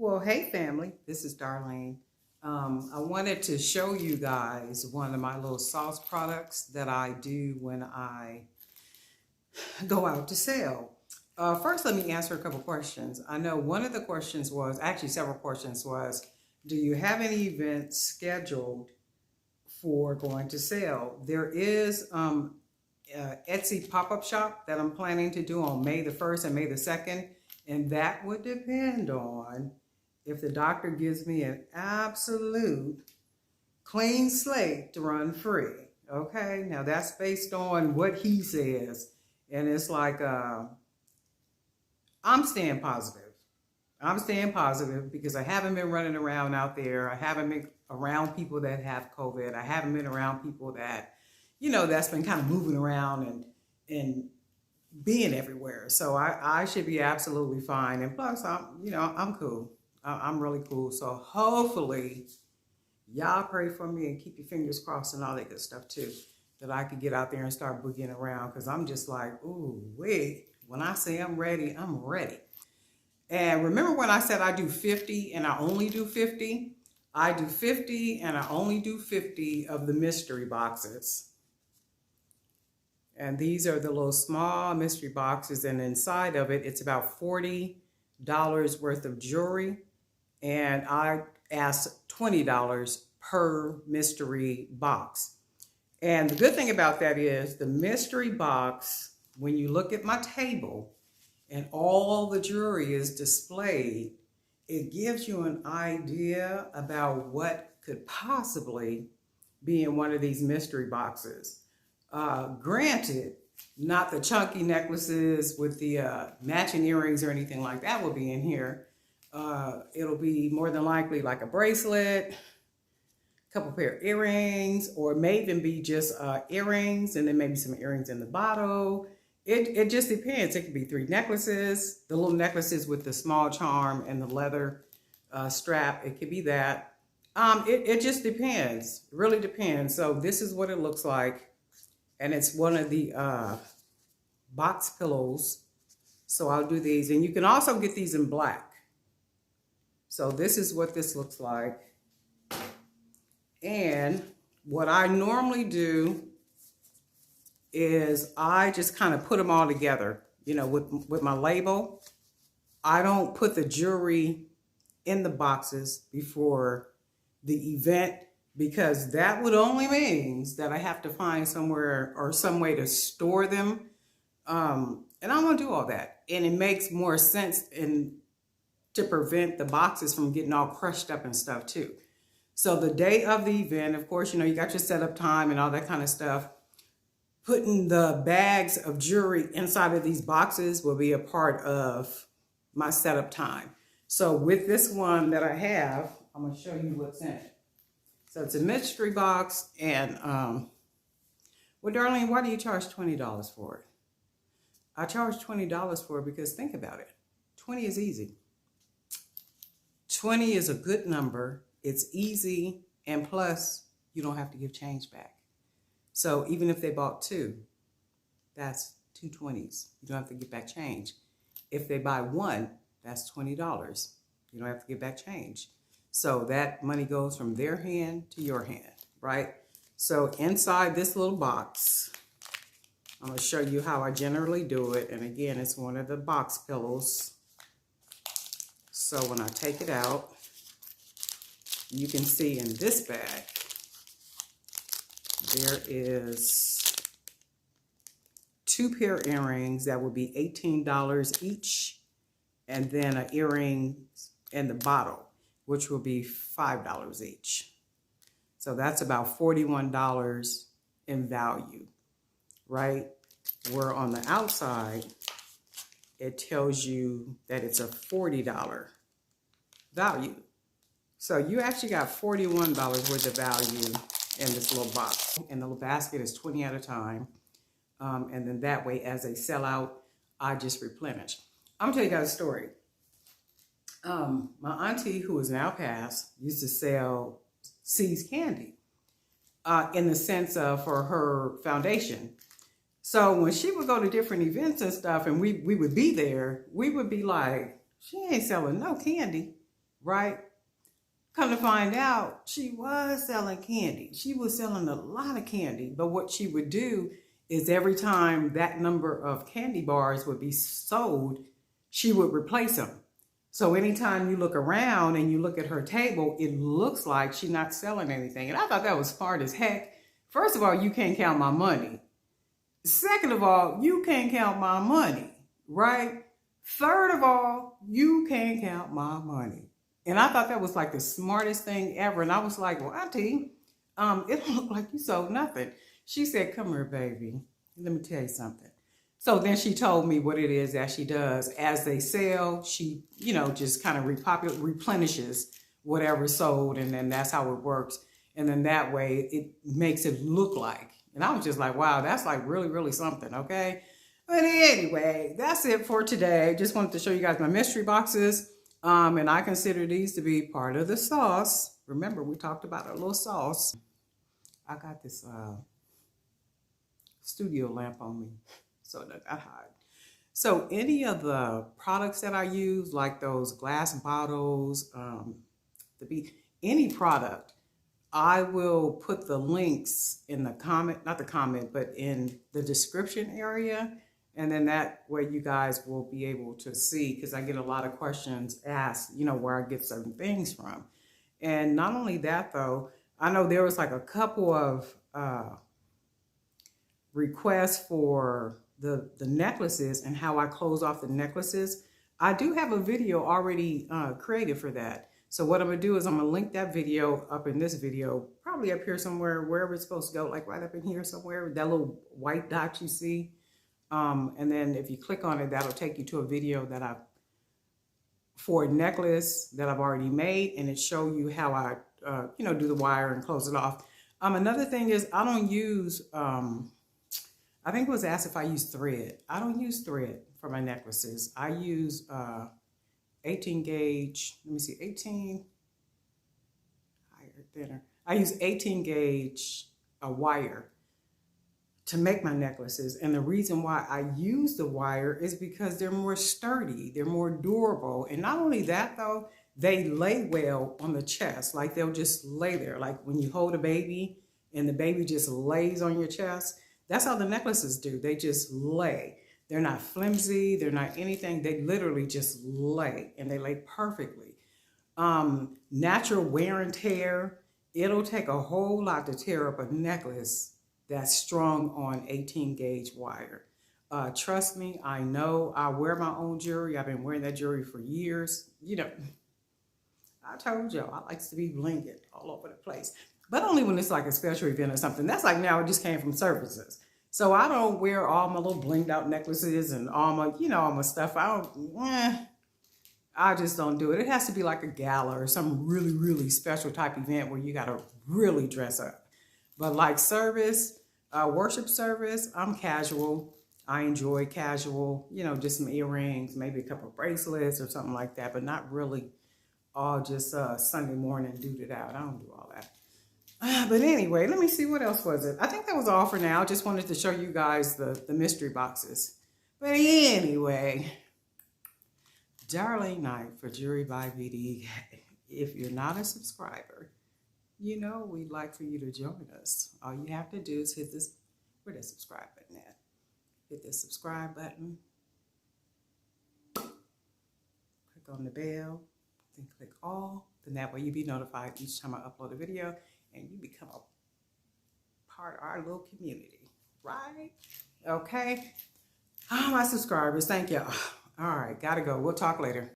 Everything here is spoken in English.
Well, hey family, this is Darlene. I wanted to show you guys one of my little sauce products that I do when I go out to sell. First, let me answer a couple questions. I know one of the questions was, actually several questions was, do you have any events scheduled for going to sell? There is Etsy pop-up shop that I'm planning to do on May the 1st and May the 2nd. And that would depend on if the doctor gives me an absolute clean slate to run free. Okay, now that's based on what he says. And it's like, I'm staying positive. I'm staying positive because I haven't been running around out there. I haven't been around people that have COVID. I haven't been around people that, that's been kind of moving around and being everywhere. So I should be absolutely fine. And plus, I'm cool. I'm really cool. So hopefully y'all pray for me and keep your fingers crossed and all that good stuff too, that I could get out there and start boogieing around. Cause I'm just like, ooh, wait, when I say I'm ready, I'm ready. And remember when I said I do 50 and I only do 50? I do 50 and I only do 50 of the mystery boxes. And these are the little small mystery boxes. And inside of it, it's about $40 worth of jewelry. And I asked $20 per mystery box. And the good thing about that is the mystery box, when you look at my table and all the jewelry is displayed, it gives you an idea about what could possibly be in one of these mystery boxes. Granted, not the chunky necklaces with the matching earrings or anything like that will be in here. It'll be more than likely like a bracelet, a couple pair of earrings, or it may even be just earrings and then maybe some earrings in the bottle. It just depends. It could be 3 necklaces, the little necklaces with the small charm and the leather strap. It could be that. It just depends. It really depends. So this is what it looks like. And it's one of the box pillows. So I'll do these. And you can also get these in black. So this is what this looks like. And what I normally do is I just kind of put them all together, with my label. I don't put the jewelry in the boxes before the event, because that would only means that I have to find somewhere or some way to store them. And I don't want to do all that. And it makes more sense to prevent the boxes from getting all crushed up and stuff too. So the day of the event, of course, you got your setup time and all that kind of stuff. Putting the bags of jewelry inside of these boxes will be a part of my setup time. So with this one that I have, I'm going to show you what's in it. So it's a mystery box, and well, Darlene, why do you charge $20 for it? I charge $20 for it because think about it. 20 is easy. 20 is a good number. It's easy, and plus you don't have to give change back. So even if they bought 2, that's 2 20s. You don't have to give back change. If they buy 1, that's $20. You don't have to give back change. So that money goes from their hand to your hand, right? So inside this little box, I'm going to show you how I generally do it. And again, it's one of the box pillows. So when I take it out, you can see in this bag, there is 2 pair of earrings that would be $18 each. And then an earrings in the bottle, which will be $5 each. So that's about $41 in value, right? Where on the outside, it tells you that it's a $40 value. So you actually got $41 worth of value in this little box. And the little basket is 20 at a time. And then that way, as they sell out, I just replenish. I'm gonna tell you guys a story. My auntie, who is now passed, used to sell C's candy in the sense of for her foundation. So when she would go to different events and stuff and we would be there, we would be like, she ain't selling no candy. right? Come to find out, she was selling candy. She was selling a lot of candy. But what she would do is every time that number of candy bars would be sold, she would replace them. So anytime you look around and you look at her table, it looks like she's not selling anything. And I thought that was smart as heck. First of all, you can't count my money. Second of all, you can't count my money, right? Third of all, you can't count my money. And I thought that was like the smartest thing ever. And I was like, well, Auntie, it don't look like you sold nothing. She said, come here, baby. Let me tell you something. So then she told me what it is that she does. As they sell, she, just kind of replenishes whatever sold. And then that's how it works. And then that way it makes it look like. And I was just like, wow, that's like really, really something, okay? But anyway, that's it for today. Just wanted to show you guys my mystery boxes. And I consider these to be part of the sauce. Remember, we talked about a little sauce. I got this studio lamp on me, so that got hot. So any of the products that I use, like those glass bottles, any product, I will put the links in the comment, not the comment, but in the description area. And then that way you guys will be able to see, because I get a lot of questions asked, where I get certain things from. And not only that, though, I know there was like a couple of requests for the necklaces and how I close off the necklaces. I do have a video already created for that. So what I'm going to do is I'm going to link that video up in this video, probably up here somewhere, wherever it's supposed to go, like right up in here somewhere, that little white dot you see. And then if you click on it, that'll take you to a video that for a necklace that I've already made, and it show you how I, do the wire and close it off. Another thing is I don't use, I think it was asked if I use thread. I don't use thread for my necklaces. I use 18 gauge, let me see, 18, higher, thinner. I use 18 gauge wire to make my necklaces. And the reason why I use the wire is because they're more sturdy, they're more durable. And not only that though, they lay well on the chest. Like they'll just lay there. Like when you hold a baby and the baby just lays on your chest, that's how the necklaces do. They just lay. They're not flimsy, they're not anything. They literally just lay, and they lay perfectly. Natural wear and tear, it'll take a whole lot to tear up a necklace that's strung on 18 gauge wire. Trust me, I know. I wear my own jewelry. I've been wearing that jewelry for years. I told y'all, I like to be blinged all over the place. But only when it's like a special event or something. That's like now it just came from services. So I don't wear all my little blinged out necklaces and all my, all my stuff. I just don't do it. It has to be like a gala or some really, really special type event where you got to really dress up. But like service, worship service, I'm casual. I enjoy casual, just some earrings, maybe a couple of bracelets or something like that, but not really all just Sunday morning duded out. I don't do all that. But anyway, let me see, what else was it? I think that was all for now. Just wanted to show you guys the mystery boxes. But anyway, Darlene Knight for Jewelry by BDK. If you're not a subscriber, we'd like for you to join us. All you have to do is hit this, where the subscribe button at? Hit the subscribe button. Click on the bell, then click all. Then that way you'll be notified each time I upload a video, and you become a part of our little community, right? Okay. Oh, my subscribers, thank y'all. All right, gotta go. We'll talk later.